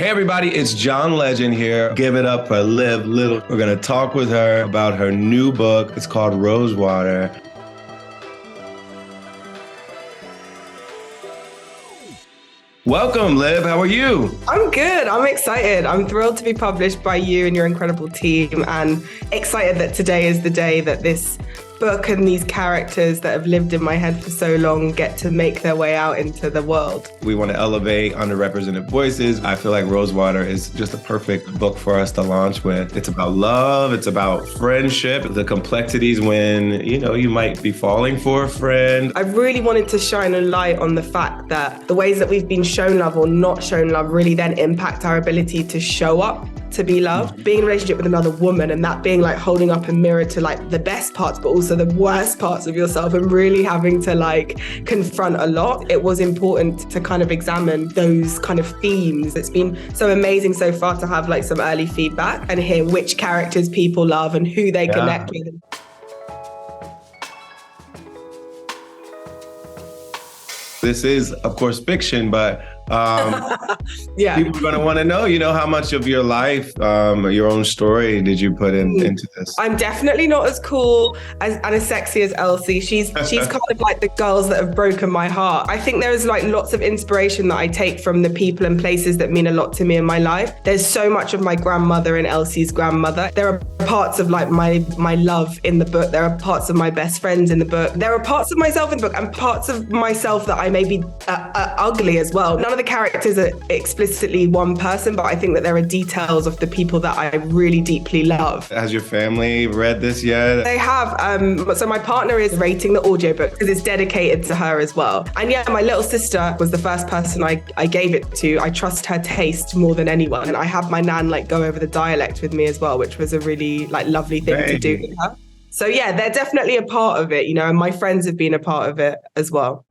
Hey everybody, it's John Legend here. Give it up for Liv Little. We're going to talk with her about her new book. It's called Rosewater. Welcome, Liv. How are you? I'm good. I'm excited. I'm thrilled to be published by you and your incredible team, and excited that today is the day that this book and these characters that have lived in my head for so long get to make their way out into the world. We want to elevate underrepresented voices. I feel like Rosewater is just a perfect book for us to launch with. It's about love. It's about friendship, the complexities when, you might be falling for a friend. I really wanted to shine a light on the fact that the ways that we've been shown love or not shown love really then impact our ability to show up to be loved. Being in a relationship with another woman and that being like holding up a mirror to like the best parts, but also the worst parts of yourself, and really having to like confront a lot. It was important to kind of examine those kind of themes. It's been so amazing so far to have like some early feedback and hear which characters people love and who they connect with. This is, of course, fiction, but yeah. People are going to want to know, how much of your life, your own story did you put into this? I'm definitely not as cool and as sexy as Elsie. She's kind of like the girls that have broken my heart. I think there's like lots of inspiration that I take from the people and places that mean a lot to me in my life. There's so much of my grandmother and Elsie's grandmother. There are parts of like my love in the book. There are parts of my best friends in the book. There are parts of myself in the book and parts of myself that I may be ugly as well. None of the characters are explicitly one person, but I think that there are details of the people that I really deeply love. Has your family read this yet? They have. So my partner is rating the audiobook because it's dedicated to her as well. And yeah, my little sister was the first person I gave it to. I trust her taste more than anyone. And I have my nan like go over the dialect with me as well, which was a really like lovely thing to do with her. So yeah, they're definitely a part of it, and my friends have been a part of it as well.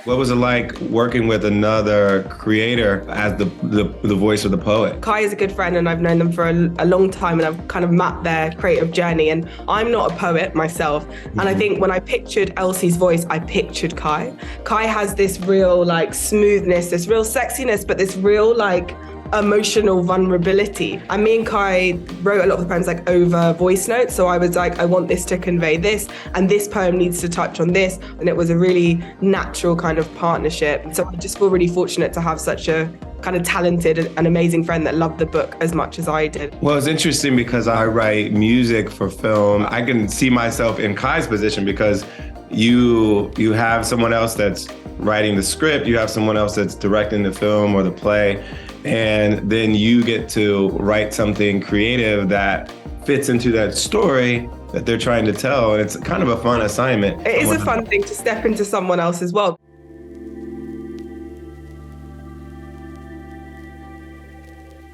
What was it like working with another creator as the voice of the poet? Kai is a good friend and I've known them for a long time, and I've kind of mapped their creative journey. And I'm not a poet myself. And I think when I pictured Elsie's voice, I pictured Kai. Kai has this real like smoothness, this real sexiness, but this real like emotional vulnerability. And me and Kai wrote a lot of the poems like over voice notes. So I was like, I want this to convey this, and this poem needs to touch on this. And it was a really natural kind of partnership. So I just feel really fortunate to have such a kind of talented and amazing friend that loved the book as much as I did. Well, it's interesting because I write music for film. I can see myself in Kai's position because you have someone else that's writing the script, you have someone else that's directing the film or the play, and then you get to write something creative that fits into that story that they're trying to tell. And it's kind of a fun assignment. It is a fun thing to step into someone else as well.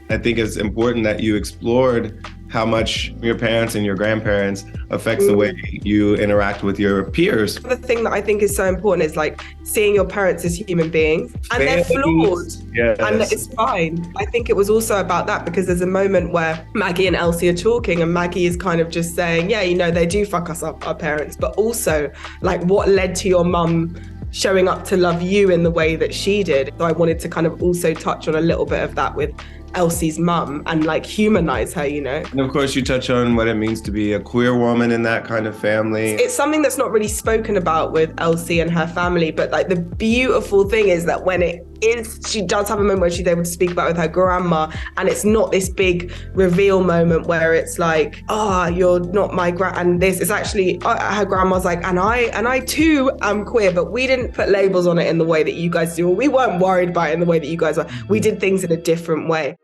I think it's important that you explored how much your parents and your grandparents affects the way you interact with your peers. The thing that I think is so important is like seeing your parents as human beings, and they're flawed, and it's fine. I think it was also about that because there's a moment where Maggie and Elsie are talking, and Maggie is kind of just saying, yeah, they do fuck us up, our parents, but also like what led to your mum showing up to love you in the way that she did. So I wanted to kind of also touch on a little bit of that with Elsie's mum and like humanize her, And of course you touch on what it means to be a queer woman in that kind of family. It's something that's not really spoken about with Elsie and her family, but like the beautiful thing is that when it is, she does have a moment where she's able to speak about it with her grandma, and it's not this big reveal moment where it's like, you're not my and this is actually her grandma's like, and I too am queer, but we didn't put labels on it in the way that you guys do, or we weren't worried about it in the way that you guys were. We did things in a different way.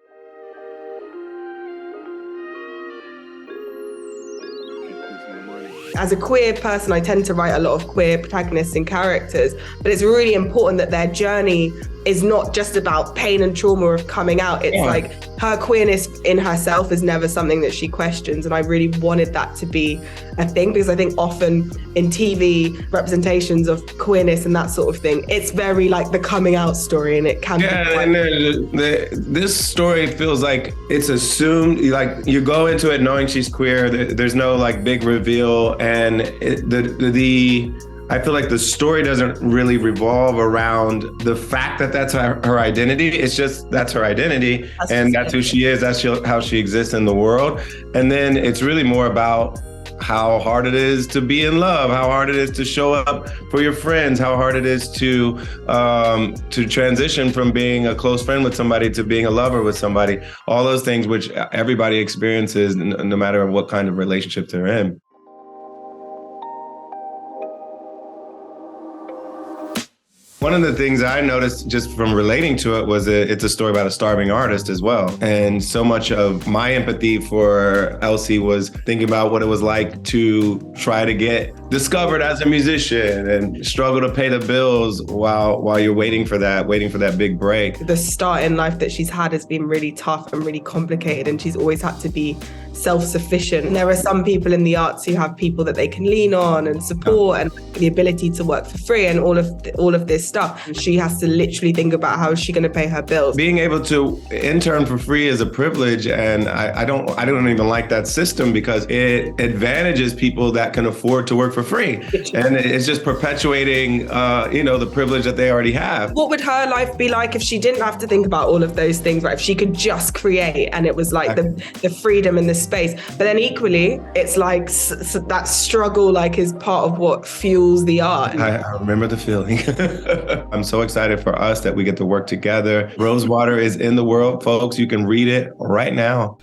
As a queer person, I tend to write a lot of queer protagonists and characters, but it's really important that their journey is not just about pain and trauma of coming out. It's like her queerness in herself is never something that she questions. And I really wanted that to be a thing, because I think often in TV representations of queerness and that sort of thing, it's very like the coming out story, and it can be quite... this story feels like it's assumed, like you go into it knowing she's queer. There's no like big reveal, and I feel like the story doesn't really revolve around the fact that that's her identity. It's just that's her identity, and that's who she is. That's how she exists in the world. And then it's really more about how hard it is to be in love, how hard it is to show up for your friends, how hard it is to transition from being a close friend with somebody to being a lover with somebody. All those things which everybody experiences, no matter what kind of relationship they're in. One of the things I noticed just from relating to it was it's a story about a starving artist as well. And so much of my empathy for Elsie was thinking about what it was like to try to get discovered as a musician and struggle to pay the bills while you're waiting for that big break. The start in life that she's had has been really tough and really complicated, and she's always had to be self-sufficient. And there are some people in the arts who have people that they can lean on and support, and the ability to work for free and all of this stuff. And she has to literally think about how she's going to pay her bills. Being able to intern for free is a privilege, and I don't even like that system because it advantages people that can afford to work for free, and it's just perpetuating the privilege that they already have. What would her life be like if she didn't have to think about all of those things, right? If she could just create and it was like the freedom and the space. But then equally, it's like that struggle is part of what fuels the art. I remember the feeling. I'm so excited for us that we get to work together. Rosewater is in the world, folks. You can read it right now.